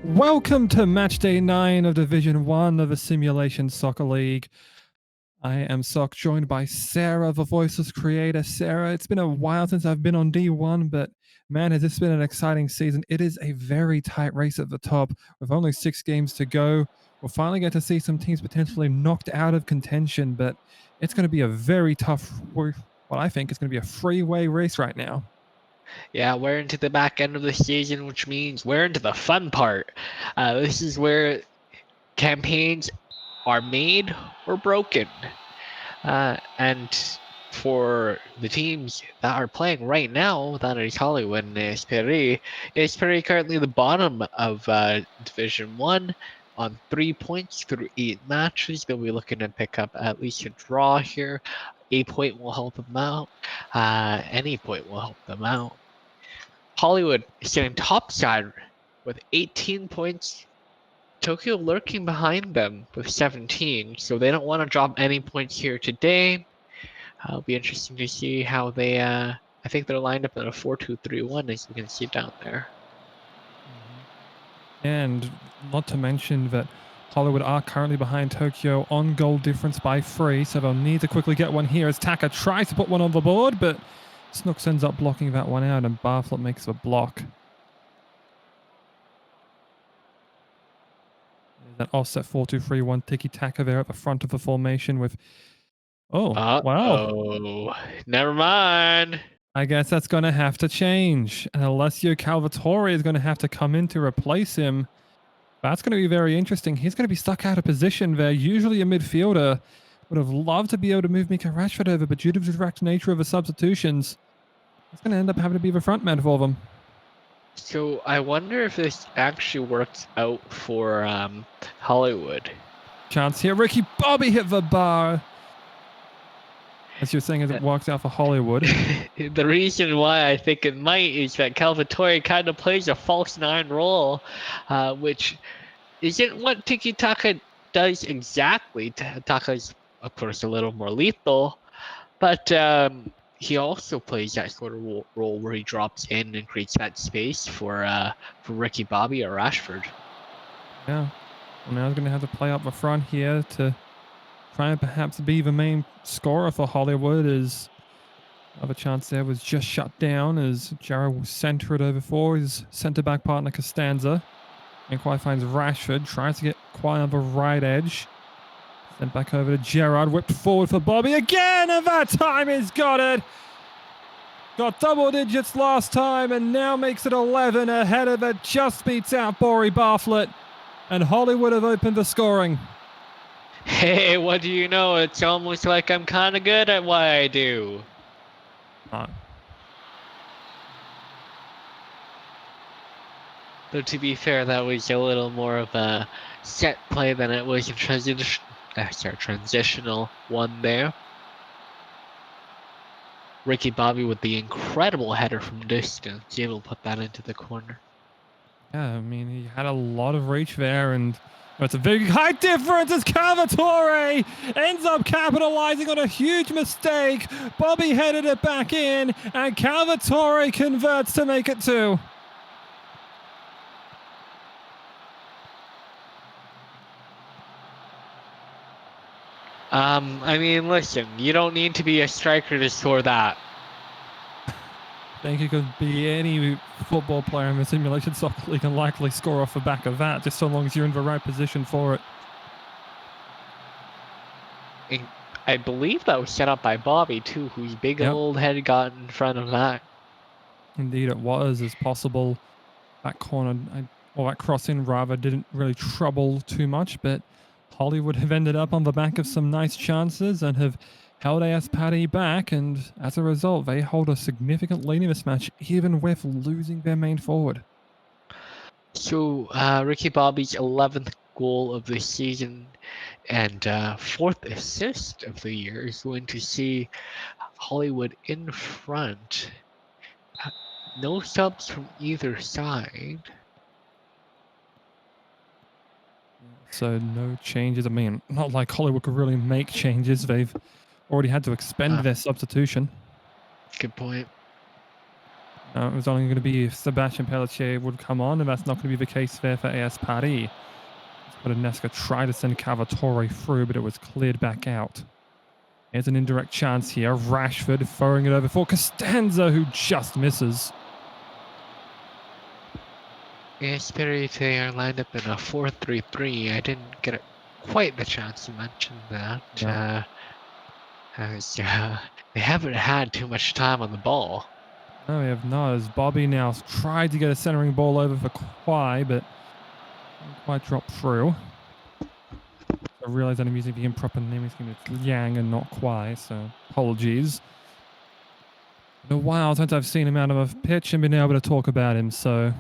Welcome to Matchday 9 of Division 1 of the Simulation Soccer League. I am Socc, joined by Sarah, the voiceless creator. Sarah, it's been a while since I've been on D1, but man, has this been an exciting season. It is a very tight race at the top with only 6 games to go. We'll finally get to see some teams potentially knocked out of contention, but it's going to be a very tough, what I think is going to be a freeway race right now. Yeah, we're into the back end of the season, which means we're into the fun part. This is where campaigns are made or broken. And for the teams that are playing right now, that is Hollywood and Esperi. Esperi currently the bottom of Division 1 on 3 points through 8 matches. They'll be looking to pick up at least a draw here. A point will help them out. Any point will help them out. Hollywood is sitting topside with 18 points. Tokyo lurking behind them with 17, so they don't want to drop any points here today. It'll be interesting to see how they. I think they're lined up in a 4-2-3-1, as you can see down there. And not to mention that Hollywood are currently behind Tokyo on goal difference by 3, so they'll need to quickly get one here as Taka tries to put one on the board, but Snooks ends up blocking that one out, and Bartlett makes the block. That offset 4-2-3-1 tiki-taka there at the front of the formation with... wow. Oh, never mind. I guess that's going to have to change. And Alessio Calvatore is going to have to come in to replace him. That's going to be very interesting. He's going to be stuck out of position there. Usually a midfielder would have loved to be able to move Mika Rashford over, but due to the direct nature of the substitutions, he's going to end up having to be the front man for them. So I wonder if this actually works out for Hollywood. Chance here. Ricky Bobby hit the bar. As you're saying, as it works out for Hollywood. The reason why I think it might is that Calvatore kind of plays a false 9 role, which isn't what tiki-taka does exactly. Taka's, of course, a little more lethal, but he also plays that sort of role where he drops in and creates that space for Ricky Bobby or Rashford. Yeah. Well, now he's going to have to play up the front here to try and perhaps be the main scorer for Hollywood, as other chance there was just shut down as Jarrah will center it over for his centre-back partner Costanza. And quite finds Rashford, tries to get quite on the right edge. Sent back over to Gerrard, whipped forward for Bobby again, and that time he's got it. Got double digits last time and now makes it 11 ahead of it, just beats out Bori Bartlett. And Hollywood have opened the scoring. Hey, what do you know? It's almost like I'm kind of good at what I do. Though to be fair, that was a little more of a set play than it was a transitional one there. Ricky Bobby with the incredible header from distance, able to put that into the corner. Yeah, I mean, he had a lot of reach there, and it's a big high difference as Calvatore ends up capitalizing on a huge mistake. Bobby headed it back in, and Calvatore converts to make it 2. I mean, listen, you don't need to be a striker to score that. I think you could be any football player in the Simulation Soccer League and likely score off the back of that, just so long as you're in the right position for it. I believe that was set up by Bobby too, whose big old head got in front of that. Indeed it was, as possible. That corner, or that crossing rather, didn't really trouble too much, but Hollywood have ended up on the back of some nice chances and have held AS Paddy back, and as a result, they hold a significant lead in this match, even with losing their main forward. So, Ricky Bobby's 11th goal of the season and 4th assist of the year is going to see Hollywood in front. No subs from either side. So no changes. I mean, not like Hollywood could really make changes. They've already had to expend their substitution. Good point. It was only going to be if Sebastian Pelletier would come on, and that's not going to be the case there for AS Paris. But Nesca tried to send Cavatore through, but it was cleared back out. Here's an indirect chance here. Rashford throwing it over for Costanza, who just misses. AS Paris, they are lined up in a 4-3-3. I didn't get quite the chance to mention that. No. They haven't had too much time on the ball. No, we have not. As Bobby now tried to get a centering ball over for Kwai, but didn't quite drop through. I realize that I'm using the improper naming scheme. It's Yang and not Kwai, so apologies. Been a while since I've seen him out of a pitch and been able to talk about him, so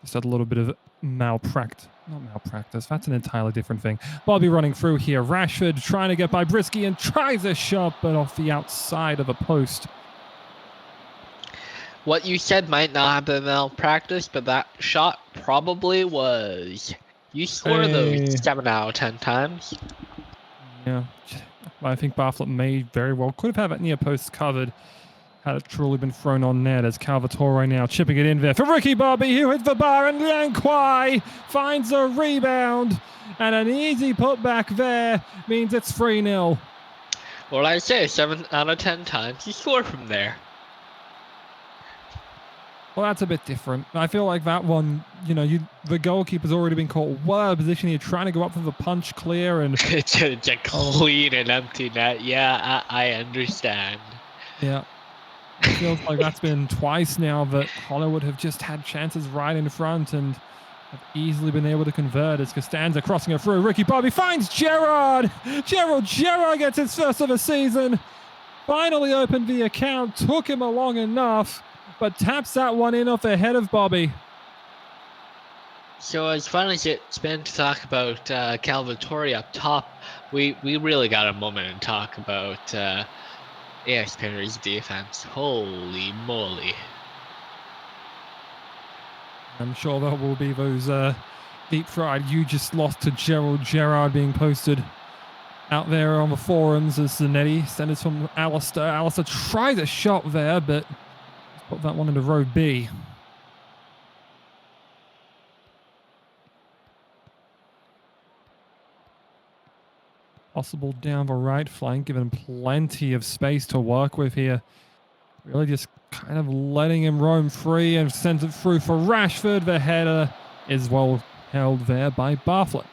just had a little bit of malpractice. Not malpractice, that's an entirely different thing. Bobby running through here. Rashford trying to get by Brisky and tries a shot, but off the outside of a post. What you said might not have been malpractice, but that shot probably was. You score those 7 out of 10 times. Yeah, I think Bartlett may very well could have had that near post covered had it truly been thrown on net, as Salvatore now chipping it in there for Ricky Bobby, who hits the bar, and Liang Kwai finds a rebound, and an easy putback there means it's 3-0. Well, I say 7 out of 10 times you score from there. Well, that's a bit different. I feel like that one, the goalkeeper's already been caught well out of position here, trying to go up for the punch clear, and it's a clean and empty net. Yeah, I understand. Yeah. It feels like that's been twice now that Hollywood have just had chances right in front and have easily been able to convert, as Costanza crossing it through. Ricky Bobby finds Gerard. Gerard gets his first of the season. Finally opened the account. Took him long enough, but taps that one in off the head of Bobby. So as fun as it's been to talk about Salvatore up top, we really got a moment to talk about AS Paris' defense. Holy moly. I'm sure there will be those deep fried "you just lost to Gerard" being posted out there on the forums as Zanetti sends from Alistair. Alistair tries a shot there, but put that one into row B. Possible down the right flank, given plenty of space to work with here. Really just kind of letting him roam free, and sends it through for Rashford. The header is well held there by Bartlett.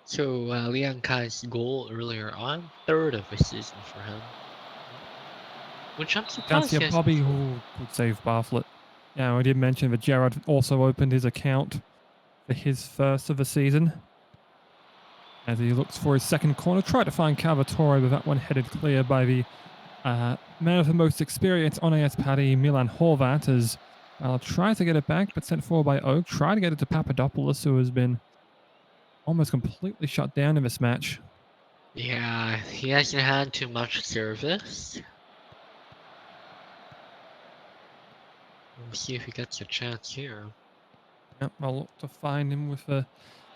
So Liang Kai's goal earlier on, 3rd of the season for him. Which I'm surprised. That's Bobby who would save Bartlett. Yeah, I did mention that Gerard also opened his account for his first of the season. As he looks for his second corner, tried to find Salvatore, but that one headed clear by the man of the most experience on AS Paris, Milan Horvat, as tries to get it back, but sent forward by Oak. Tried to get it to Papadopoulos, who has been almost completely shut down in this match. Yeah, he hasn't had too much service. We'll see if he gets a chance here. Yep, I'll look to find him with a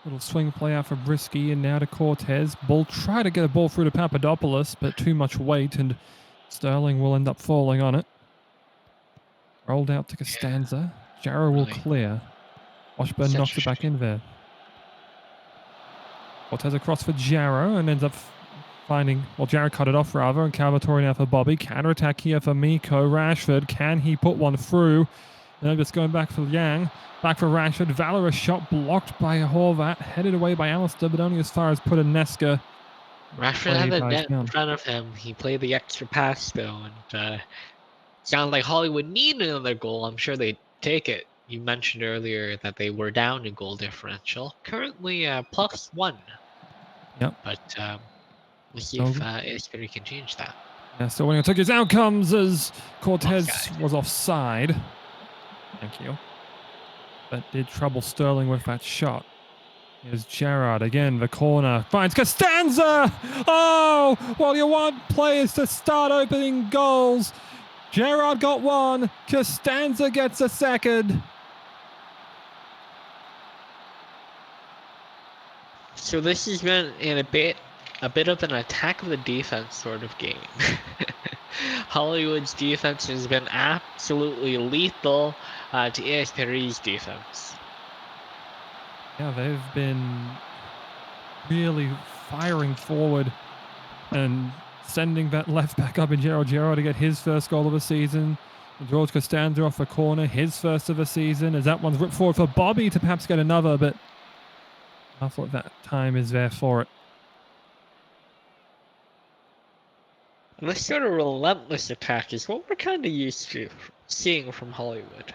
little swing play out for Brisky, and now to Cortez. Ball try to get a ball through to Papadopoulos, but too much weight, and Sterling will end up falling on it. Rolled out to Costanza. Jarrow will clear. Washburn knocks it back in there. Cortez across for Jarrow, and ends up finding, Jarrow cut it off rather, and Salvatore now for Bobby. Counter-attack here for Miko. Rashford, can he put one through? And just going back for Yang. Back for Rashford. Valorous shot blocked by Horvat. Headed away by Alistair, but only as far as Puttanesca. Rashford had the net in front of him. He played the extra pass, though. And sounded like Hollywood needed another goal. I'm sure they'd take it. You mentioned earlier that they were down in goal differential. Currently +1. Yep. But we'll see if Esperi can change that. Yeah, so when he took his outcomes, as Cortez was offside. Thank you. But did trouble Sterling with that shot. Here's Gerard again, the corner. Finds Costanza! Oh! Well, you want players to start opening goals. Gerard got one. Costanza gets a second. So this has been in a bit a bit of an attack of the defense sort of game. Hollywood's defense has been absolutely lethal to AS Paris' defense. Yeah, they've been really firing forward and sending that left back up in Gerald to get his first goal of the season. George Costanza off the corner, his first of the season, as that one's ripped forward for Bobby to perhaps get another, but I thought that time is there for it. This sort of relentless attack is what we're kind of used to seeing from Hollywood.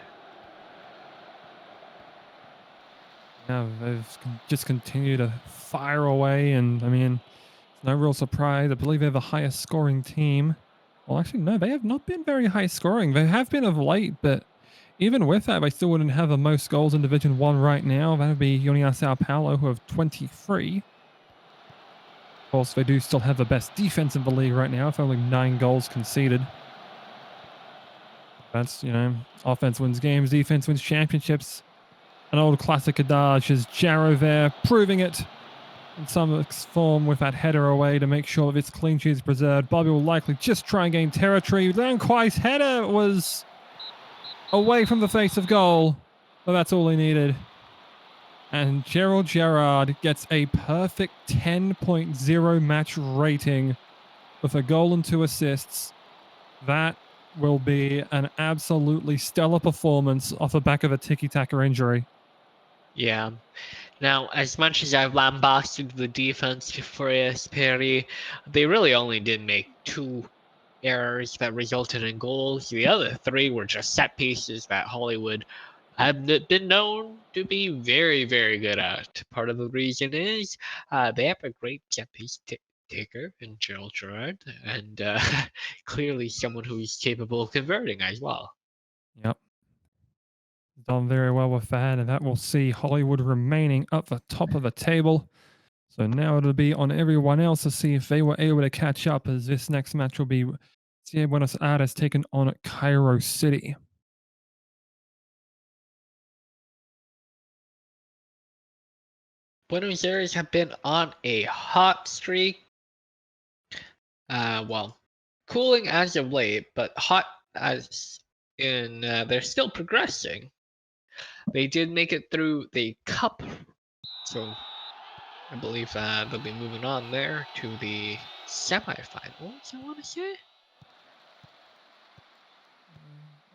Yeah, they've just continued to fire away, and I mean, it's no real surprise. I believe they're the highest scoring team. Well, actually, no, they have not been very high scoring. They have been of late, but even with that, they still wouldn't have the most goals in Division 1 right now. That would be União Sao Paulo, who have 23. Of course, they do still have the best defense in the league right now, with only 9 goals conceded. That's, you know, offense wins games, defense wins championships. An old classic adage is Jarrow there, proving it in some form with that header away to make sure that its clean sheet is preserved. Bobby will likely just try and gain territory. Lanquai's header was away from the face of goal, but that's all he needed. And Gerald Gerrard gets a perfect 10.0 match rating with a goal and 2 assists. That will be an absolutely stellar performance off the back of a tiki-taka injury. Yeah. Now, as much as I've lambasted the defense for AS Paris, they really only did make 2 errors that resulted in goals. The other 3 were just set pieces that Hollywood have been known to be very, very good at. Part of the reason is they have a great set piece taker in Gerald Gerrard, and clearly someone who's capable of converting as well. Yep. Done very well with that, and that will see Hollywood remaining up the top of the table. So now it'll be on everyone else to see if they were able to catch up, as this next match will be Buenos Aires taken on Cairo City. Buenos Aires have been on a hot streak. Well, cooling as of late, but hot as in they're still progressing. They did make it through the cup, so I believe they'll be moving on there to the semifinals, I want to say.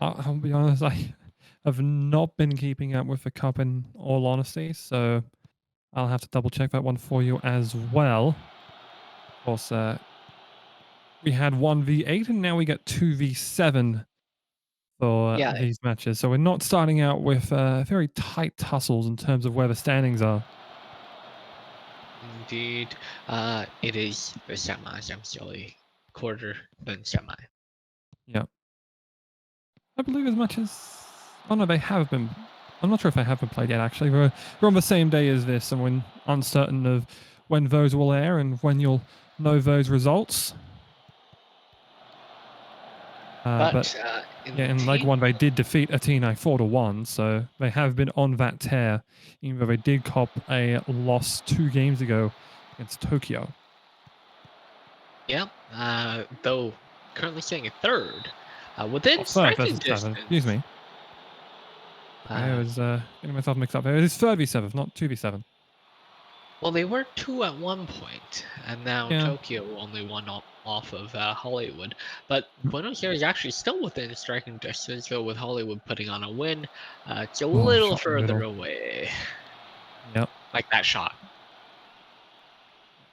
I'll be honest, I have not been keeping up with the cup in all honesty, so I'll have to double check that one for you as well. Of course, we had 1v8 and now we get 2v7 for Yeah, these matches. So we're not starting out with very tight tussles in terms of where the standings are. indeed. It is the semis. I'm silly. Quarter, then semi. Yeah. I believe as much as... Oh no, they have been... I'm not sure if they have been played yet, actually. We're on the same day as this, and we're uncertain of when those will air and when you'll know those results. But in Leg 1, they did defeat Athênai 4-1, so they have been on that tear, even though they did cop a loss 2 games ago against Tokyo. Yeah, though currently sitting at third, within striking distance. Excuse me. I was getting myself mixed up. It is 3v7, not 2v7. Well, they were 2 at one point, and now Tokyo only 1 off of Hollywood. But Buenos Aires is actually still within striking distance, though, with Hollywood putting on a win. It's a little further away. Yep. Like that shot.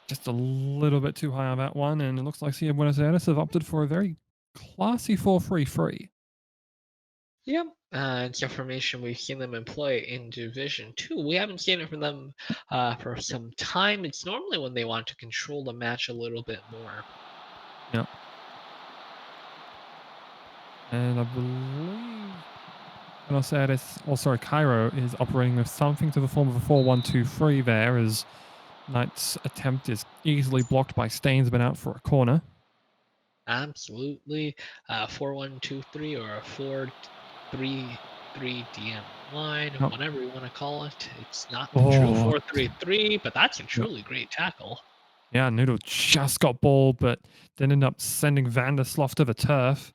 Just a little bit too high on that one, and it looks like Buenos Aires have opted for a very classy 4-3-3. Yep. It's a formation we've seen them employ in Division 2. We haven't seen it from them for some time. It's normally when they want to control the match a little bit more. Yep. And I believe Buenos Aires, Cairo is operating with something to the form of a 4-1-2-3 there, as Knight's attempt is easily blocked by Stainsman out for a corner. Absolutely. 4-1-2-3 or a 4-3-3 DM line, whatever you want to call it. It's not the true 4-3-3, but that's a truly great tackle. Yeah, Noodle just got ball, but then ended up sending Vanderslof to the turf.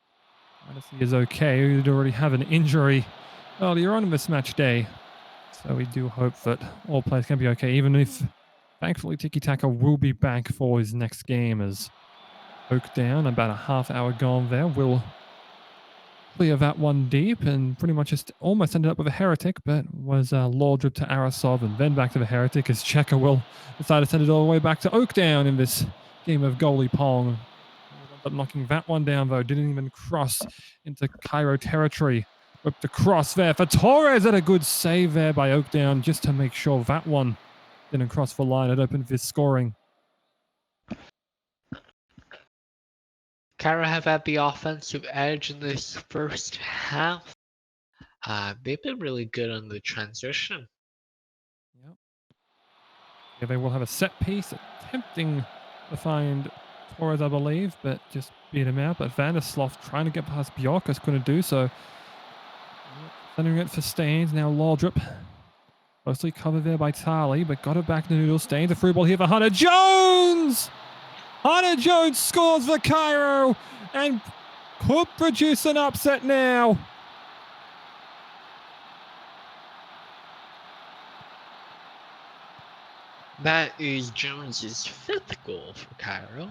He is okay. He'd already have an injury earlier on in this match day. So we do hope that all players can be okay, even if thankfully Tiki Taka will be back for his next game as Oak down, about a half hour gone there. Will clear that one deep and pretty much just almost ended up with a heretic, but was law drip to Arasov and then back to the heretic as Checker will decide to send it all the way back to Oak down in this game of goalie pong. Ended up knocking that one down though, didn't even cross into Cairo territory. Whipped across there for Torres at a good save there by Oakdown just to make sure that one didn't cross the line. It opened this scoring. Cairo have had the offensive edge in this first half. They've been really good on the transition. Yep. Yeah, they will have a set piece attempting to find Torres, I believe, but just beat him out. But Vanderslof trying to get past Bjorkas couldn't do so. Sending it for Staines, now Laudrup. Mostly covered there by Tarley, but got it back to Noodle. Staines, a free ball here for Hunter Jones! Hunter Jones scores for Cairo and could produce an upset now. That is Jones's 5th goal for Cairo.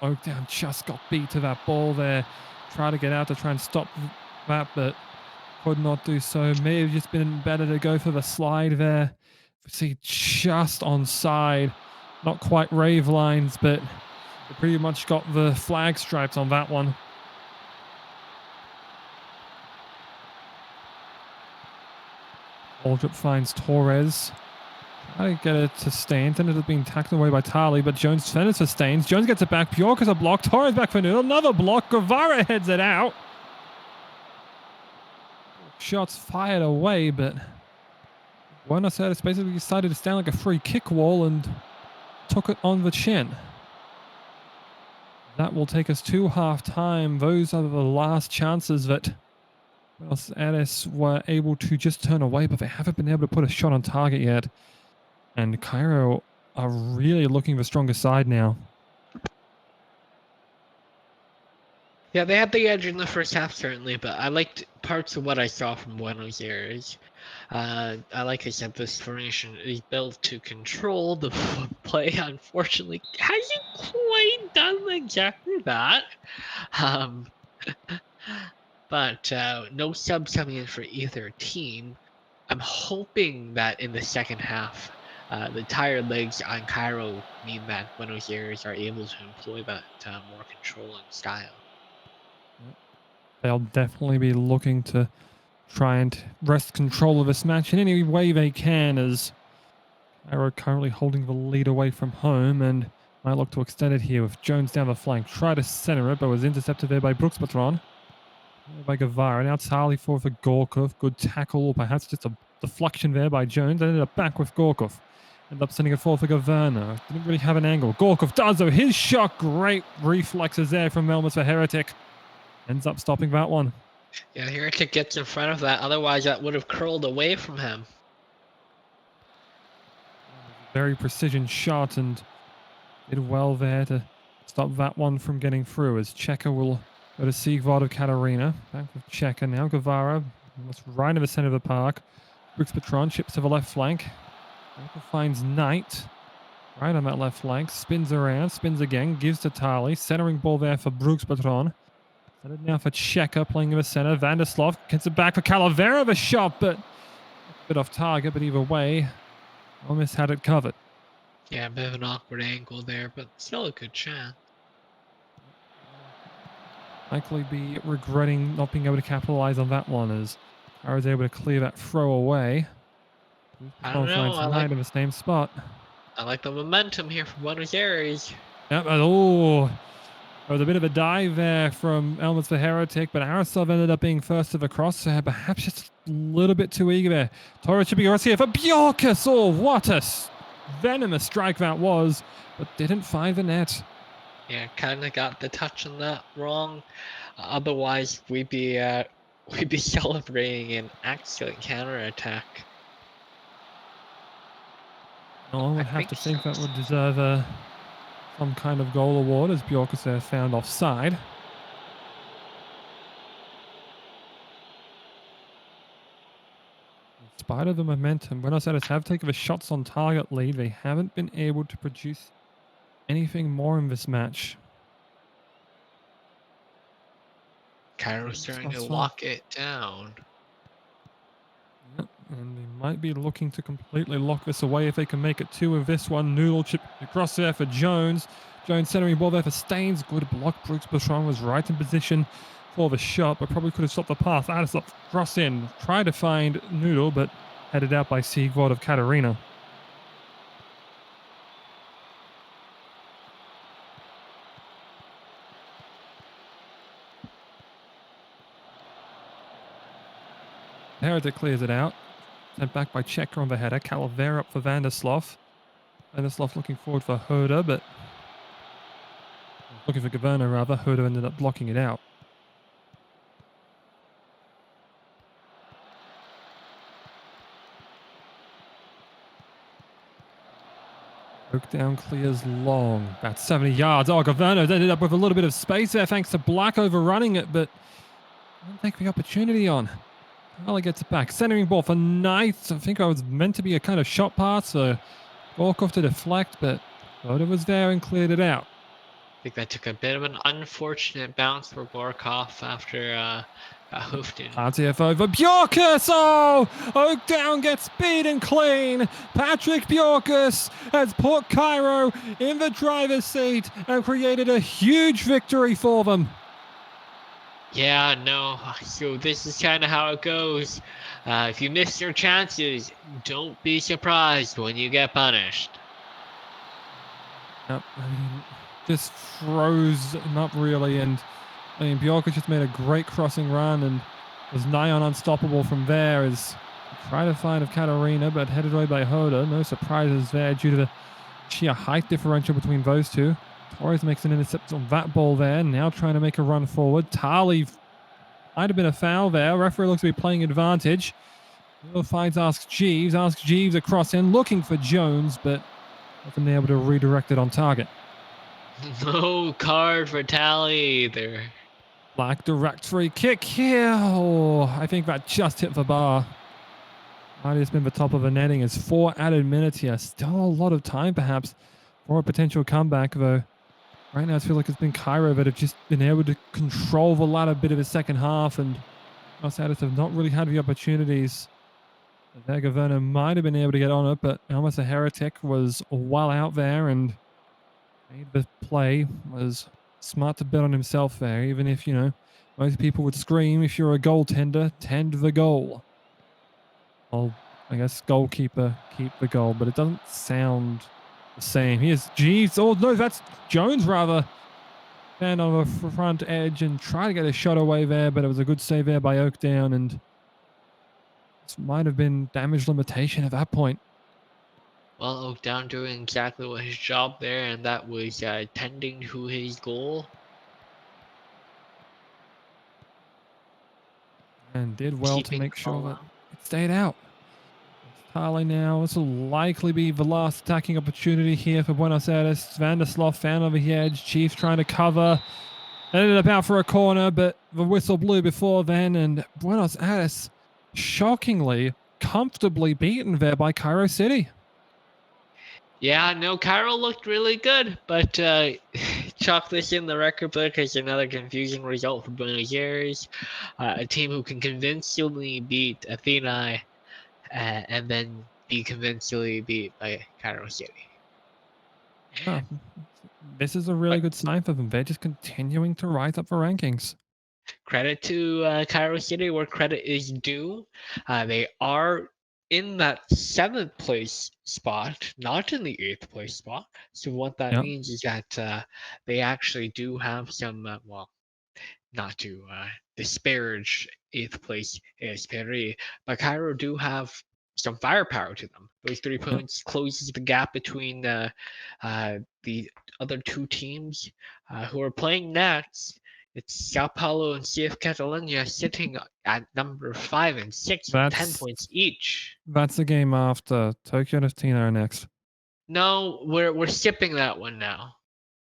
Oakdown just got beat to that ball there. Tried to get out to try and stop that, but could not do so. May have just been better to go for the slide there. See, just onside. Not quite rave lines, but they pretty much got the flag stripes on that one. Aldrip finds Torres. Trying to get it to Staines. Ended up being tackled away by Tarley, but Jones fenders for Staines. Jones gets it back. Bjork has a block. Torres back for Noodle. Another block. Guevara heads it out. Shots fired away, but Buenos Aires basically decided to stand like a free kick wall and took it on the chin. That will take us to half-time. Those are the last chances that Buenos Aires were able to just turn away, but they haven't been able to put a shot on target yet. And Cairo are really looking the stronger side now. Yeah, they had the edge in the first half, certainly, but I liked parts of what I saw from Buenos Aires. Like I said, this formation is built to control the play. Unfortunately, hasn't quite done exactly that. But no subs coming in for either team. I'm hoping that in the second half, the tired legs on Cairo mean that Buenos Aires are able to employ that more controlling style. They'll definitely be looking to try and wrest control of this match in any way they can, as Cairo currently holding the lead away from home and might look to extend it here with Jones down the flank. Try to center it, but was intercepted there by Brooks Patron. By Guevara. Now Tarley for Gorkov. Good tackle, or perhaps just a deflection there by Jones. Ended up back with Gorkov. Ended up sending it forward for Gaverna. Didn't really have an angle. Gorkov does though. His shot. Great reflexes there from Melmus for Heretic. Ends up stopping that one. Yeah, Heretic gets in front of that. Otherwise, that would have curled away from him. Very precision shot and did well there to stop that one from getting through, as Checker will go to Siegwald of Katarina. Back with Checker now. Guevara almost right in the center of the park. Brooks Patron chips to the left flank. Finds Knight right on that left flank. Spins around, spins again, gives to Tarley. Centering ball there for Brooks Patron. Set it now for Checker playing in the center. Vanderslof gets it back for Calavera. The shot, but a bit off target. But either way, almost had it covered. Yeah, a bit of an awkward angle there, but still a good chance. Likely be regretting not being able to capitalize on that one, as I was able to clear that throw away. I don't know. Right in the same spot. I like the momentum here from Buenos Aires. Yep. Oh, there was a bit of a dive there from Elmas for Heretic, but Arasov ended up being first to the cross. Perhaps just a little bit too eager there. Torres should be here for Bjorkas. Oh, what a venomous strike that was, but didn't find the net. Yeah, kind of got the touch on that wrong. Otherwise, we'd be celebrating an excellent counterattack. No one would I have to think so. that would deserve some kind of goal award, as Bjorkus there found offside. In spite of the momentum, Buenos Aires have taken the shots on target lead. They haven't been able to produce anything more in this match. Cairo's trying to Thus far. lock it down. Yep, and they might be looking to completely lock this away if they can make it two with this one. Noodle chip across there for Jones. Jones centering ball there for Staines. Good block. Brooks Bushong was right in position for the shot, but probably could have stopped the pass. Adesop cross in. Tried to find Noodle, but headed out by Sigvard of Katarina. Heretic clears it out. Sent back by Checker on the header. Calavera up for Vanderslov. Vanderslov looking forward for Herder, but looking for Gaverna rather. Herder ended up blocking it out. Oak down clears long. About 70 yards. Oh, Gaverna ended up with a little bit of space there thanks to Black overrunning it, but didn't take the opportunity on. Carly gets it back. Centering ball for Knight. I think I was meant to be a kind of shot pass for Gorkov to deflect, but Herder was there and cleared it out. I think that took a bit of an unfortunate bounce for Borkov after hoofed in. RTF over. Bjorkus! Oh! Oak Down gets beaten clean. Patrick Bjorkus has put Cairo in the driver's seat and created a huge victory for them. Yeah, no. So this is kind of how it goes. If you miss your chances, don't be surprised when you get punished. Yep, I mean, just froze him up really, and I mean Bjorkus just made a great crossing run and was nigh on unstoppable from there as he tried to find of Katarina, but headed away by Hoda. No surprises there due to the sheer height differential between those two. Torres makes an intercept on that ball there, now trying to make a run forward. Tali might have been a foul there. Referee looks to be playing advantage. Will finds asks Jeeves across in, looking for Jones, but wasn't able to redirect it on target. No card for Tally either. Black direct free kick here. Oh, I think that just hit the bar. Might have just been the top of the netting as 4 added minutes here. Still a lot of time perhaps for a potential comeback, though. Right now I feel like it's been Cairo that have just been able to control the latter bit of the second half, and Los Addis have not really had the opportunities. Gaverna might have been able to get on it, but almost a heretic was well out there and made the play. Was smart to bet on himself there, even if, you know, most people would scream if you're a goaltender, tend the goal. Well, I guess goalkeeper, keep the goal, but it doesn't sound the same. Here's Jeeves. Oh, no, that's Jones rather. Stand on the front edge and try to get a shot away there, but it was a good save there by Oakdown, and this might have been damage limitation at that point. Well, Oakdown doing exactly what his job there, and that was tending to his goal. And did well to Keeping make sure that out. it stayed out. Harley now. This will likely be the last attacking opportunity here for Buenos Aires. Vanderslov found over the edge. Chiefs trying to cover. Ended up out for a corner, but the whistle blew before then, and Buenos Aires shockingly, comfortably beaten there by Cairo City. Yeah, no, Cairo looked really good, but chalk this in the record book as another confusing result for Buenos Aires, a team who can convincingly beat Athênai and then be convincingly beat by Cairo City. Yeah, this is a really good sign for them. They're just continuing to rise up the rankings. Credit to Cairo City where credit is due. They are in that 7th place spot, not in the 8th place spot. So what that Yep. means is that they actually do have some, well, not to disparage 8th place Esperi, but Cairo do have some firepower to them. Those 3 points closes the gap between the other 2 teams who are playing next. It's Sao Paulo and CF Catalunya sitting at number 5 and 6 with 10 points each. That's the game after. Tokyo and Athena are next. No, we're skipping that one now.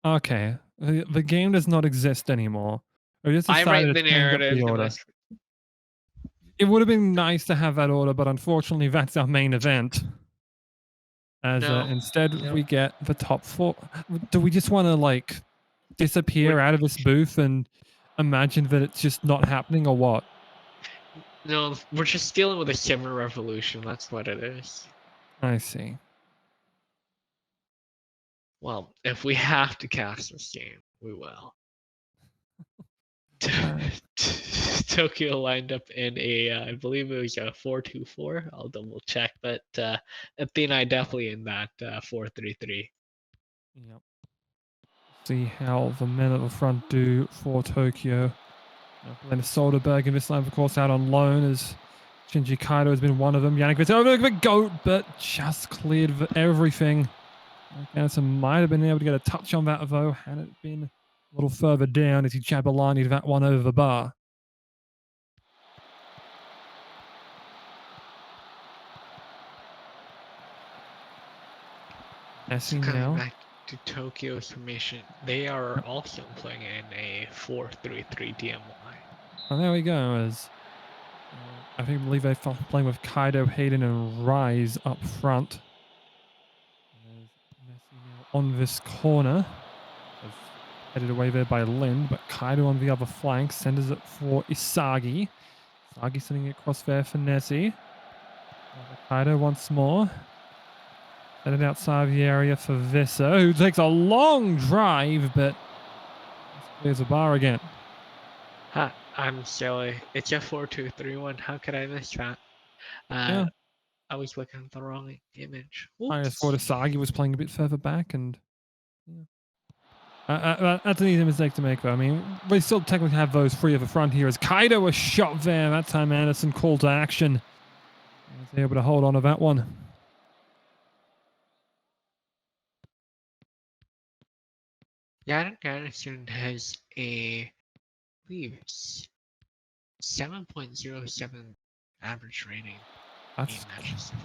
Okay. The game does not exist anymore. We just I write decided the to change up the narrative, and order. let's. It would have been nice to have that order, but unfortunately, that's our main event. As No, instead, no. we get the top 4. Do we just want to like disappear We're- out of this booth and imagine that it's just not happening, or what? No, we're just dealing with a simmer revolution. That's what it is. I see. Well, if we have to cast this game, we will. Tokyo lined up in a, I believe it was a 4-2-4. I'll double check, but Athena definitely in that 4-3-3. Yep. See how the men at the front do for Tokyo. Then Soderberg in this line, of course, out on loan as Shinji Kaido has been one of them. Yannick gets over the goat, but just cleared everything. Anderson might have been able to get a touch on that, though, had it been a little further down as he Jabberlani'd that one over the bar. So Messi coming now. back to Tokyo's formation, they are also playing in a 4-3-3 DMY. And there we go. As I believe they're playing with Kaido, Hayden, and Rise up front. Messi now on this corner. Headed away there by Lind, but Kaido on the other flank sends it for Isagi. Isagi sending it across there for Nessie. Kaido once more. Headed outside the area for Visser, who takes a long drive, but clears the bar again. Ha, I'm silly. It's a 4-2-3-1. How could I miss that? Yeah. I was looking at the wrong image. I just Oops. thought Isagi was playing a bit further back, and that's an easy mistake to make, though. I mean, we still technically have those 3 at the front here. As Kaido was shot there, that time Anderson called to action. He's able to hold on to that one. Yannick Anderson has a, I believe, 7.07 average rating. That's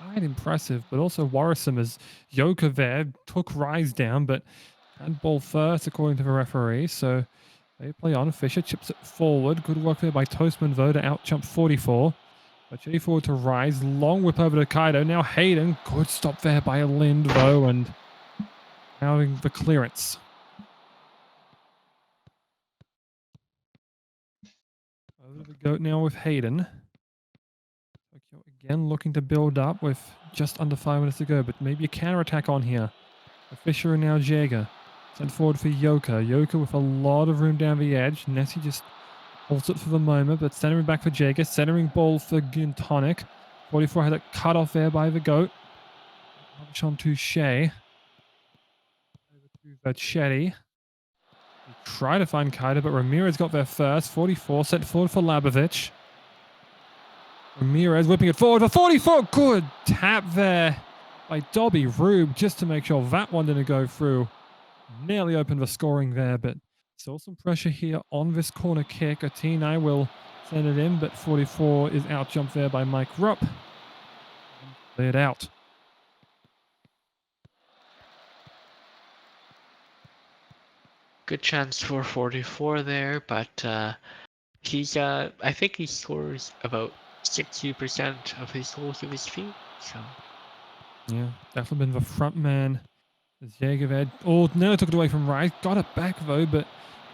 quite impressive, but also worrisome as Yoka there took Rise down, but had ball first according to the referee, so they play on. Fisher chips it forward. Good work there by Toastman, though, to out-jump 44. But forward to Rise. Long whip over to Kaido. Now Hayden. Good stop there by Lind, though, and having the clearance. Over the goat now with Hayden. Again, looking to build up with just under 5 minutes to go, but maybe a counter-attack on here. Fisher and now Jaeger. Sent forward for Yoka. Yoka with a lot of room down the edge. Nessie just holds it for the moment, but centering back for Jaeger. Centering ball for Gintonic. 44 had it cut off there by the goat. On to Shea. Over to Vachetti. He tried to find Kaido, but Ramirez got there first. 44 sent forward for Labovich. Ramirez whipping it forward for 44. Good tap there by Dobby Rube just to make sure that one didn't go through. Nearly opened the scoring there, but still some pressure here on this corner kick. Athênai will send it in, but 44 is out-jumped there by Mike Rupp. Cleared out. Good chance for 44 there, but he's I think he scores about 60% of his goals with his feet. So yeah, definitely been the front man. Jaeger, no, took it away from Rice. Got it back though, but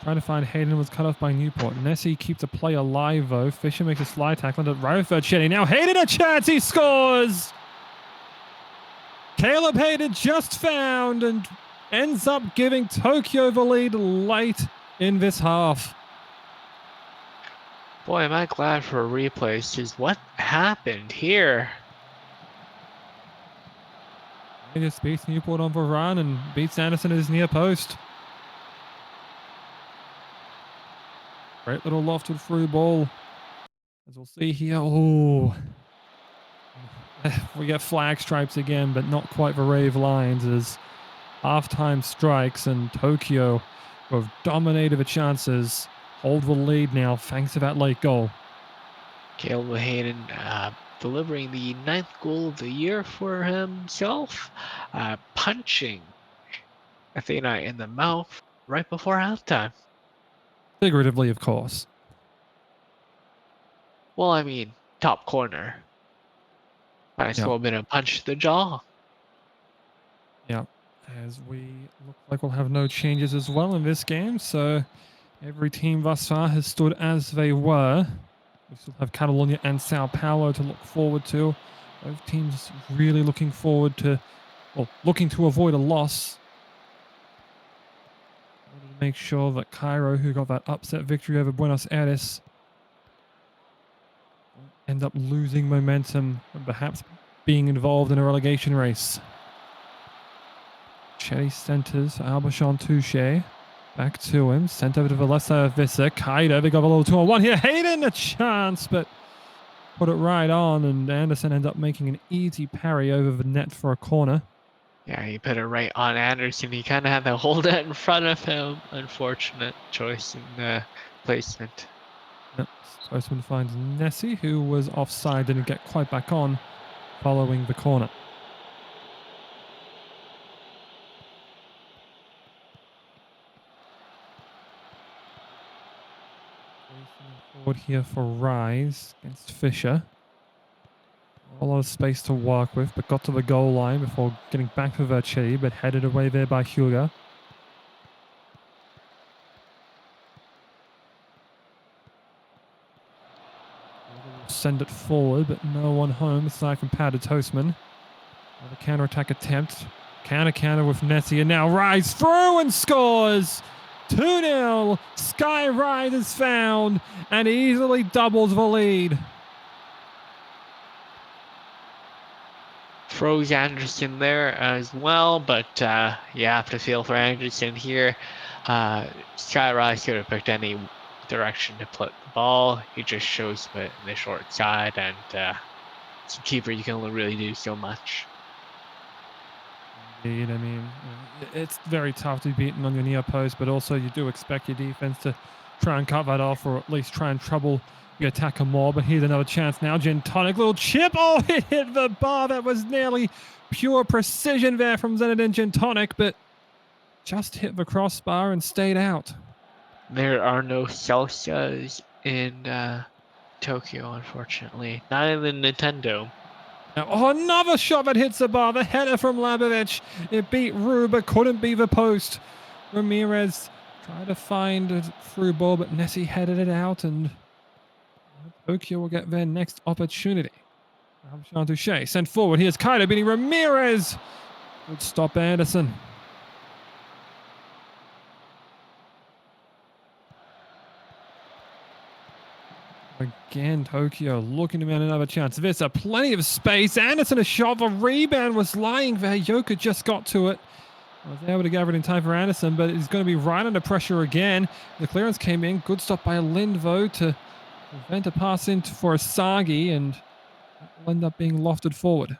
trying to find Hayden was cut off by Newport. Nessie keeps the play alive though. Fisher makes a slide tackle into Rutherford Shetty. Now Hayden a chance, he scores! Caleb Hayden just found and ends up giving Tokyo the lead late in this half. boy, am I glad for a replay. Because what happened here? He just beats Newport on the run and beats Anderson at his near post. Great little lofted through ball. As we'll see here. Oh, we get flag stripes again, but not quite the rave lines as halftime strikes and Tokyo, who have dominated the chances, hold the lead now thanks to that late goal. Caleb Hayden delivering the 9th goal of the year for himself, punching Athênai in the mouth right before halftime. Figuratively, of course. Well, I mean, top corner. Nice Yeah. little bit of punch to the jaw. Yeah. As we look like we'll have no changes as well in this game, so every team thus far has stood as they were. We still have Catalunya and Sao Paulo to look forward to. Both teams really looking forward to, well, looking to avoid a loss. Wanted to make sure that Cairo, who got that upset victory over Buenos Aires, won't end up losing momentum and perhaps being involved in a relegation race. Chetty centers Albershon Touche. Back to him. Sent over to Valesa Vissa. Cairo, they got a little 2-on-1 here. Hayden a chance, but put it right on, and Anderson ended up making an easy parry over the net for a corner. Yeah, he put it right on Anderson. He kind of had to hold it in front of him. Unfortunate choice in placement. Yep. Postman finds Nessie, who was offside, didn't get quite back on following the corner. Forward here for Rise against Fisher. A lot of space to work with, but got to the goal line before getting back to Vercetti, but headed away there by Hugo. Send it forward, but no one home aside from Powder Toastman. Another counter-attack attempt. Counter with Nessie, and now Rise through and scores! 2-0. Sky Rise is found and easily doubles the lead. Froze Anderson there as well, but you have to feel for Anderson here. Sky Rise could have picked any direction to put the ball. He just shows it in the short side, and as a keeper, you can only really do so much. Indeed, I mean, it's very tough to be beaten on your near post, but also you do expect your defense to try and cut that off, or at least try and trouble your attacker more. But here's another chance now. Gintonic, little chip. Oh, it hit the bar. That was nearly pure precision there from Zenedine Gintonic, but just hit the crossbar and stayed out. There are no salsas in Tokyo, unfortunately. Not in the Nintendo. Now, oh, another shot that hits the bar. The header from Labovic. It beat Rue, but couldn't be the post. Ramirez tried to find a through ball, but Nessie headed it out, and Tokyo will get their next opportunity. Albershon Touche sent forward. Here's Cairo beating Ramirez. Good stop, Anderson. Again, Tokyo looking to mount another chance. Vissa, plenty of space. Anderson a shot. The rebound was lying there. Yoka just got to it. I was able to gather it in time for Anderson, but it's going to be right under pressure again. The clearance came in. Good stop by Lindvo to prevent a pass in for Asagi, and that will end up being lofted forward.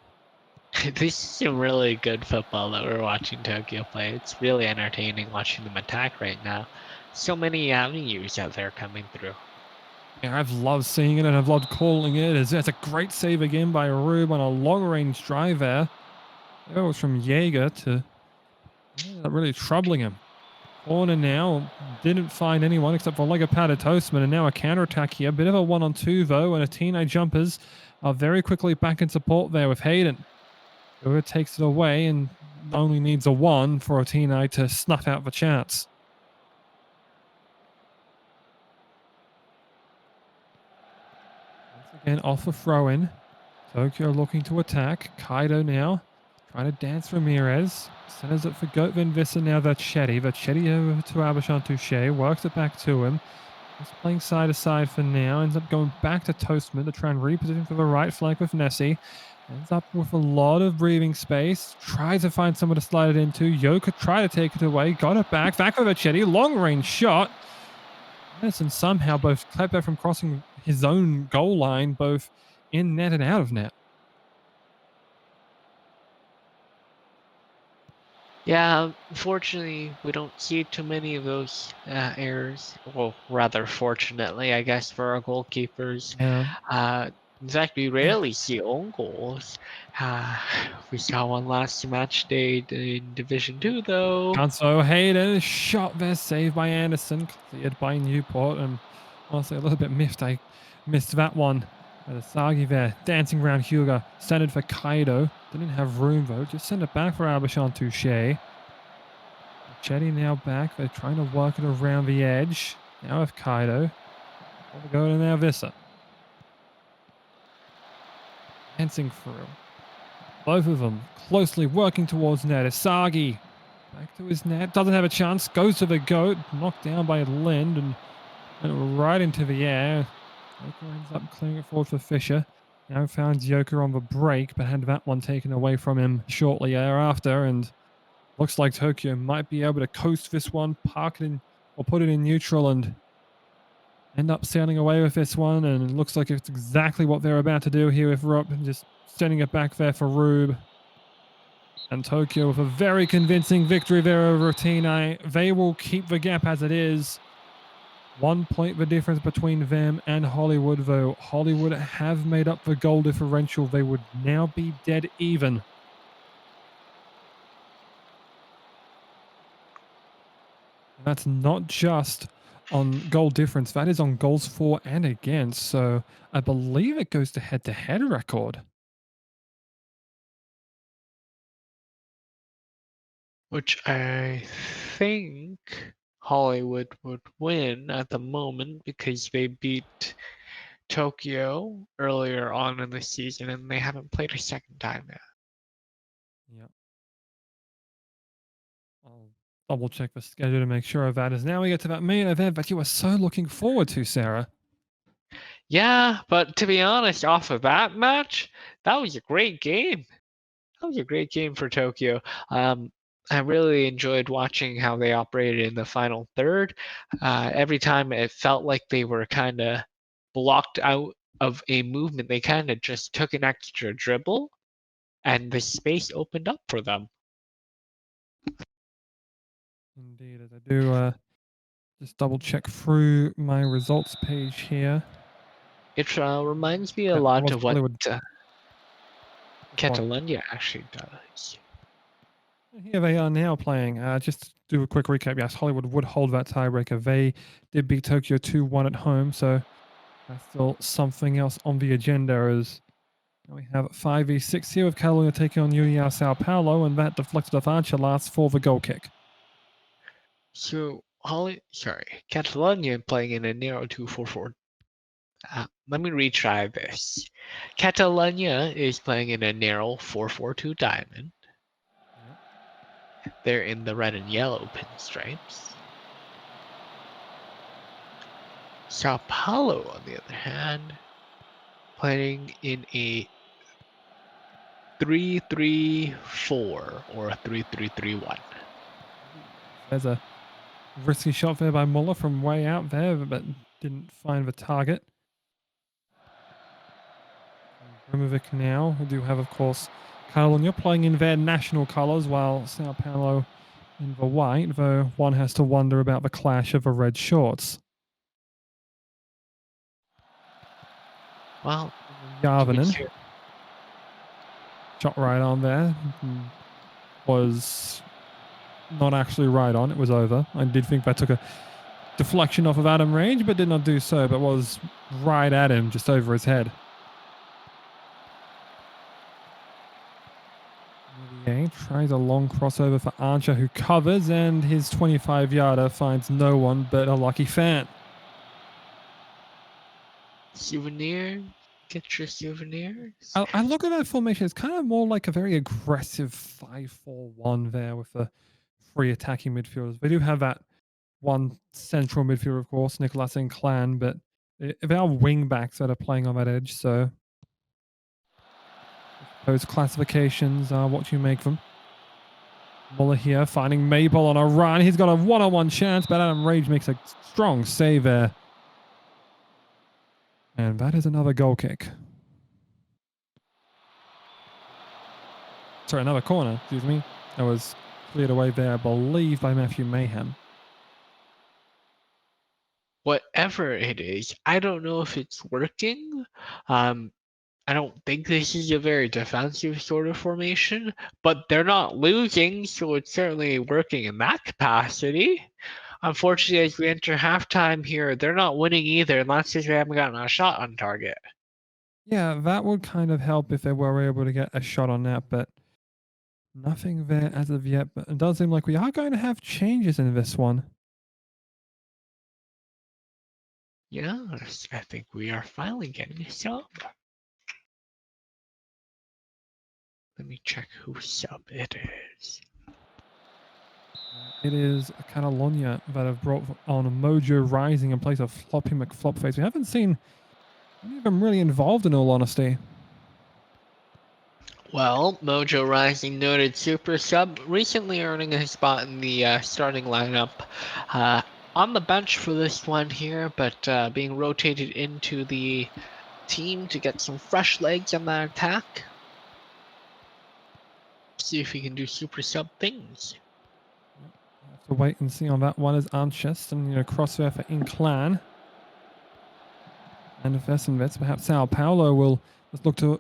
This is some really good football that we're watching Tokyo play. It's really entertaining watching them attack right now. So many avenues out there coming through. Yeah, I've loved seeing it, and I've loved calling it. It's a great save again by Rube on a long-range drive there. It was from Jaeger to really troubling him. Corner now. Didn't find anyone except for Powder Toastman, and now a counter-attack here. Bit of a 1-on-2 though, and Athênai jumpers are very quickly back in support there with Hayden. Whoever takes it away and only needs a 1 for Athênai to snuff out the chance. Again, off a throw-in. Tokyo looking to attack. Kaido now trying to dance Ramirez. Centers it for Gotvin Vissa now. Vercetti. Vercetti over to Albershon Touche. Works it back to him. Just playing side to side for now. Ends up going back to Toastman to try and reposition for the right flank with Nessie. Ends up with a lot of breathing space. Tries to find someone to slide it into. Yoka tried to take it away. Got it back. Back with Vercetti. Long range shot. Anderson somehow both kept that from crossing his own goal line, both in net and out of net. Yeah, unfortunately, we don't see too many of those errors. Well, rather fortunately, I guess, for our goalkeepers. Yeah. In fact, we rarely see own goals. We saw one last match day in Division 2, though. Canso Hayden, shot there, saved by Anderson, cleared by Newport, and honestly a little bit miffed. I missed that one. Sagi there, dancing around Hugo, centered for Cairo. Didn't have room though, just send it back for Abishon Touche. Chetty now back, they're trying to work it around the edge. Now with Cairo. We'll go to now Vissa. Dancing through. Both of them closely working towards net. Isagi back to his net. Doesn't have a chance. Goes to the goat. Knocked down by Lind and went right into the air. Joker ends up clearing it forward for Fisher. Now found Joker on the break, but had that one taken away from him shortly thereafter. And looks like Tokyo might be able to coast this one, park it in, or put it in neutral and end up sailing away with this one. And it looks like it's exactly what they're about to do here with Rupp, and just sending it back there for Rube. And Tokyo with a very convincing victory there over Athênai. They will keep the gap as it is. 1 point the difference between them and Hollywood, though. Hollywood have made up the goal differential. They would now be dead even. And that's not just on goal difference. That is on goals for and against. So I believe it goes to head-to-head record. Which I think Hollywood would win at the moment because they beat Tokyo earlier on in the season and they haven't played a second time yet. Yep. I'll double check the schedule to make sure of that. As now we get to that main event that you are so looking forward to, Sarah. Yeah, but to be honest, off of that match, that was a great game. That was a great game for Tokyo. I really enjoyed watching how they operated in the final third. Every time it felt like they were kind of blocked out of a movement, they kind of just took an extra dribble and the space opened up for them. Indeed, as I do just double check through my results page here. It reminds me a That lot was of what Hollywood. Catalunya actually does. Here they are now playing. Just to do a quick recap. Yes, Hollywood would hold that tiebreaker. They did beat Tokyo 2-1 at home, so that's still something else on the agenda. As we have 5v6 here with Catalunya taking on União Sao Paulo, and that deflected off Ancelas for the goal kick. So Catalunya playing in a narrow 2-4-4. Let me retry this. Catalunya is playing in a narrow 4-4-2 diamond. They're in the red and yellow pinstripes. Sao Paulo, on the other hand, playing in a 3-3-4 or a 3-3-3-1. There's a risky shot there by Muller from way out there, but didn't find the target. Brumovic now. We do have, of course, Catalunya playing in their national colours, while Sao Paulo in the white, though one has to wonder about the clash of the red shorts. Well, Yarvinen. Shot right on there. Was not actually right on. It was over. I did think that took a deflection off of Adam range, but did not do so, but was right at him, just over his head. Tries a long crossover for Archer, who covers, and his 25-yarder finds no one but a lucky fan. Souvenir? Get your souvenirs? I look at that formation. It's kind of more like a very aggressive 5-4-1 there with the three attacking midfielders. They do have that one central midfielder, of course, Nicolas and Clan, but they are wing backs that are playing on that edge, so those classifications are what you make them. Muller here finding Mabel on a run. He's got a one-on-one chance, but Adam Rage makes a strong save there. And that is another goal kick. Sorry, another corner, excuse me. That was cleared away there, I believe, by Matthew Mayhem. Whatever it is, I don't know if it's working. I don't think this is a very defensive sort of formation, but they're not losing, so it's certainly working in that capacity. Unfortunately, as we enter halftime here, they're not winning either, and that's because they haven't gotten a shot on target. Yeah, that would kind of help if they were able to get a shot on that, but nothing there as of yet. But it does seem like we are going to have changes in this one. Yes, I think we are finally getting a sub. Let me check whose sub it is. It is Catalunya that have brought on Mojo Rising in place of Floppy McFlopface. We haven't seen any of them really involved, in all honesty. Well, Mojo Rising noted super sub, recently earning a spot in the starting lineup. On the bench for this one here, but being rotated into the team to get some fresh legs on that attack. See if he can do super sub things. Have to wait and see on that one as Anches and cross there for Inclan. And if Vessenvets, perhaps Sao Paulo will just look to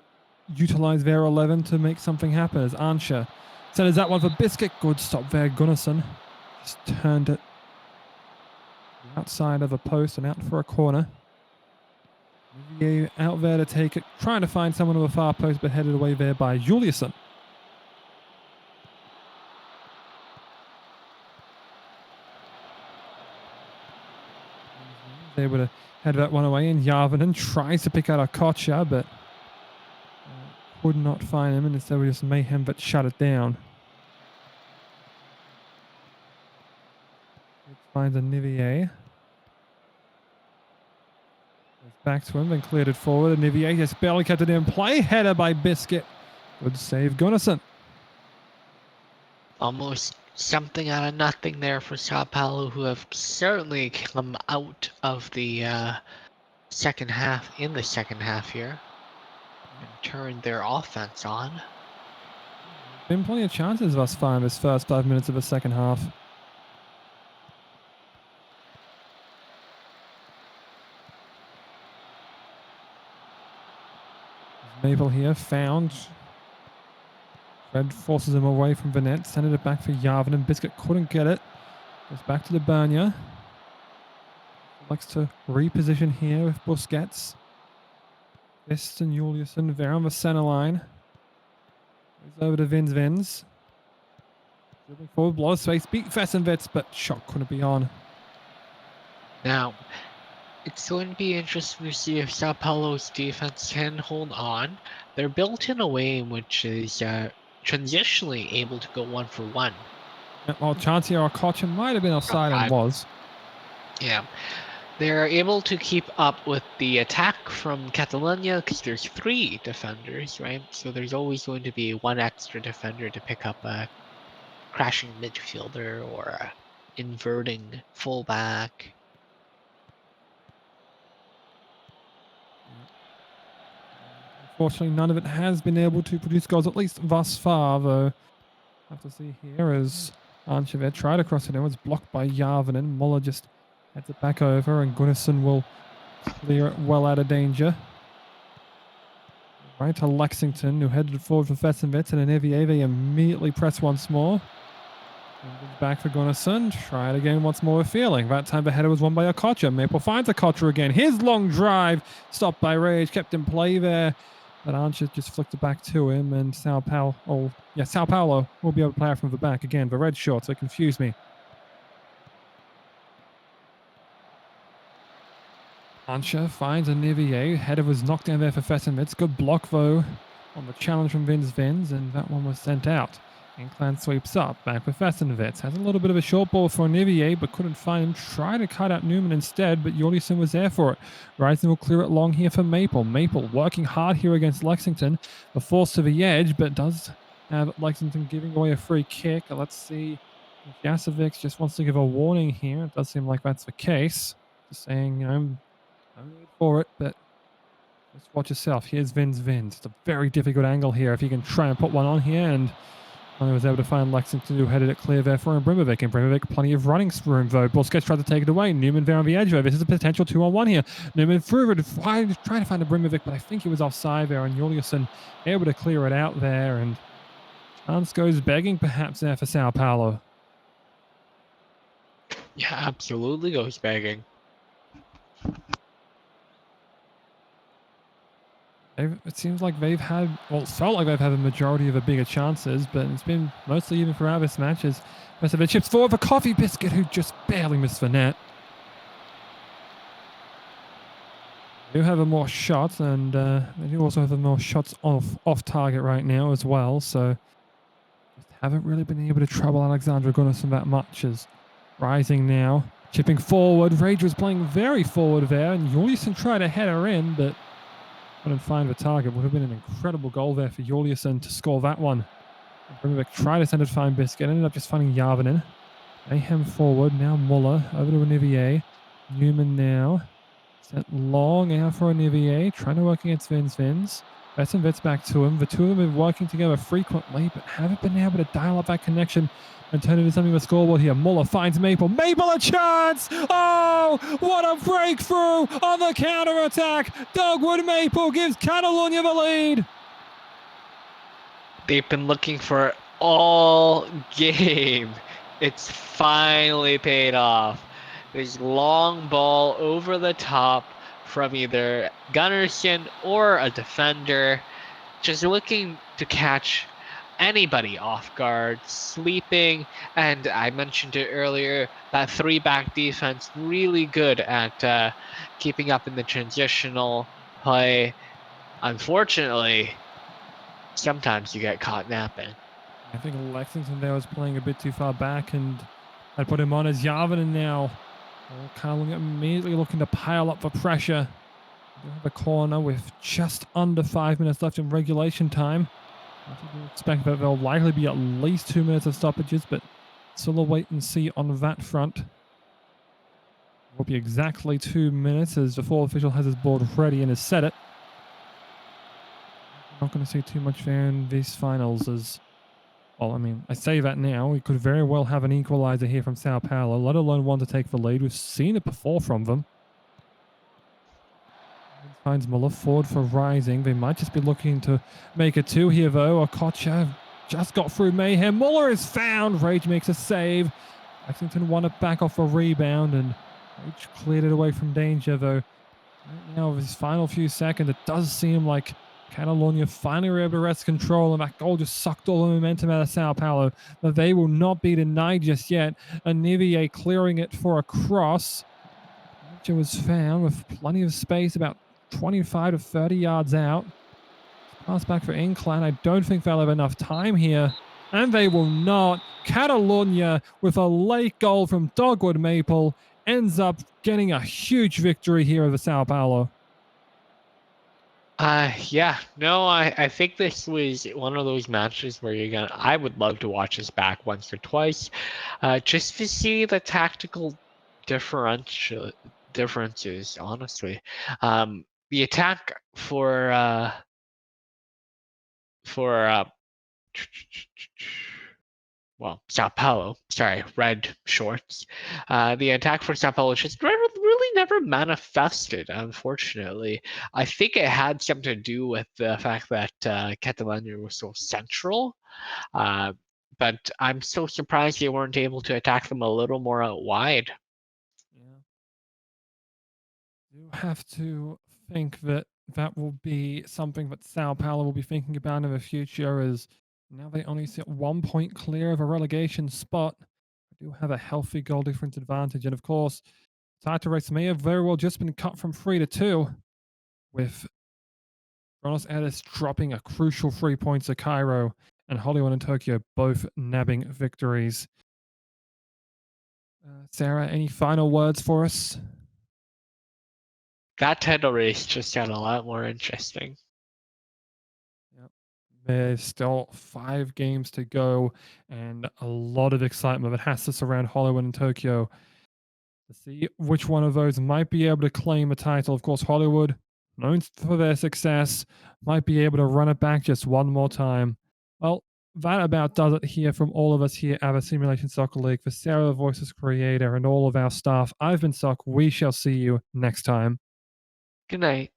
utilize their 11 to make something happen as Ancha centers that one for Biscuit. Good stop there, Gunnarsson. Just turned it outside of the post and out for a corner. Olivier out there to take it, trying to find someone on the far post, but headed away there by Juliusson. Able to head that one away, and Järvinen tries to pick out a Kocha, but could not find him, and instead we just mayhem but shut it down. It finds a Nivier. Back to him, then cleared it forward. And Nivier just barely kept it in play. Header by Biscuit. Good save, Gunnarsson. Almost something out of nothing there for Sao Paulo, who have certainly come out of the second half here and turned their offense on. Been plenty of chances thus far in this first 5 minutes of the second half. Maple here found. Fred forces him away from the net, sending it back for Järvinen. Biscuit couldn't get it. Goes back to the Bernia. Likes to reposition here with Busquets. Vist and Juliusson there on the center line. Goes over to Vins. Dribbling forward, a lot of space. Beat Vessenvets, but shot couldn't be on. Now, it's going to be interesting to see if Sao Paulo's defense can hold on. They're built in a way in which is transitionally able to go 1-for-1. Well, Chantier or Kocha might have been offside and was. Yeah. They're able to keep up with the attack from Catalunya because there's 3 defenders, right? So there's always going to be 1 extra defender to pick up a crashing midfielder or a inverting fullback. Unfortunately, none of it has been able to produce goals, at least thus far, though. Have to see here as Anchevet tried to cross it in, was blocked by Järvinen. Muller just heads it back over, and Gunnarsson will clear it well out of danger. Right to Lexington, who headed forward for Vessenvets, and an Evier. They immediately press once more. And back for Gunnarsson. Try it again once more with feeling. That time the header was won by Okocha. Maple finds Okocha again. His long drive, stopped by Rage, kept in play there. But Ancha just flicked it back to him, and Sao Paulo will be able to play out from the back again. The red shorts, they confuse me. Ancha finds a Nivier. Header was knocked down there for Vessenvets. Good block, though, on the challenge from Vins, and that one was sent out. Inclan sweeps up, back with Vessenvets. Has a little bit of a short ball for Nivier, but couldn't find him. Tried to cut out Newman instead, but Jorgensen was there for it. Rising will clear it long here for Maple. Maple working hard here against Lexington. A force to the edge, but does have Lexington giving away a free kick. Let's see if Jasovic just wants to give a warning here. It does seem like that's the case. Just saying, I'm for it, but just watch yourself. Here's Vins. It's a very difficult angle here if he can try and put one on here, and I was able to find Lexington, who headed it clear there for Ibrahimovic. Ibrahimovic, plenty of running room though. Busquets tried to take it away. Newman there on the edge though. This is a potential 2-on-1 here. Newman through it, trying to find Ibrahimovic, but I think he was offside there, and Juliusson able to clear it out there, and chance goes begging perhaps there for Sao Paulo. Yeah, absolutely goes begging. It seems like they've had, well, it felt like they've had the majority of the bigger chances, but it's been mostly even throughout this match as most of the chips forward for Coffee Biscuit, who just barely missed the net. They do have more shots, and they do also have more shots off target right now as well, so just haven't really been able to trouble Alexandra Gunnarsson that much. As Rising now, chipping forward. Rage was playing very forward there, and Juliusson tried to head her in, but couldn't find the target. Would have been an incredible goal there for Juliusson to score that one. Ibrahimovic tried to send it to find Biscuit, ended up just finding Järvinen. Mayhem forward, now Muller, over to Olivier. Newman now. Sent long out for Olivier, trying to work against Vins. Vets back to him. The two of them have been working together frequently, but haven't been able to dial up that connection and turn it into something with a scoreboard here. Muller finds Maple. Maple a chance! Oh, what a breakthrough on the counter-attack! Dogwood Maple gives Catalunya the lead! They've been looking for all game. It's finally paid off. This long ball over the top from either Gunnarsson or a defender, just looking to catch anybody off guard, sleeping, and I mentioned it earlier, that 3-back defense really good at keeping up in the transitional play. Unfortunately, sometimes you get caught napping. I think Lexington there was playing a bit too far back, and I put him on as Järvinen now. Catalunya immediately looking to pile up the pressure. We have a corner with just under 5 minutes left in regulation time. I think we expect that there'll likely be at least 2 minutes of stoppages, but still a wait and see on that front. It will be exactly 2 minutes as the fourth official has his board ready and has set it. Not going to see too much there in these finals as, well, I mean, I say that now. We could very well have an equalizer here from Sao Paulo, let alone one to take the lead. We've seen it before from them. Finds Muller forward for Rising. They might just be looking to make a 2 here, though. Okocha just got through Mayhem. Muller is found. Rage makes a save. Lexington won it back off a rebound, and Rage cleared it away from danger, though. Right now, with his final few seconds, it does seem like Catalunya finally were able to wrest control, and that goal just sucked all the momentum out of Sao Paulo. But they will not be denied just yet. Olivier clearing it for a cross. It was found with plenty of space, about 25 to 30 yards out. Pass back for Incline. I don't think they'll have enough time here. And they will not. Catalunya, with a late goal from Dogwood Maple, ends up getting a huge victory here over Sao Paulo. Yeah, no, I think this was one of those matches where I would love to watch this back once or twice, just to see the tactical differences, honestly. The attack for Sao Paulo, sorry, red shorts. The attack for Sao Paulo just really never manifested, unfortunately. I think it had something to do with the fact that Catalunya was so central. But I'm so surprised they weren't able to attack them a little more out wide. Yeah. You have to think that that will be something that Sao Paulo will be thinking about in the future, as now they only sit 1 point clear of a relegation spot. They do have a healthy goal difference advantage, and of course, Tata Race may have very well just been cut from 3-2, with Buenos Aires dropping a crucial 3 points to Cairo, and Hollywood and Tokyo both nabbing victories. Sarah, any final words for us? That title race just got a lot more interesting. Yep. There's still 5 games to go, and a lot of excitement that has to surround Hollywood and Tokyo to see which one of those might be able to claim a title. Of course, Hollywood, known for their success, might be able to run it back just one more time. Well, that about does it here from all of us here at the Simulation Soccer League. For Sarah, the Voices Creator, and all of our staff, I've been Socc. We shall see you next time. Good night.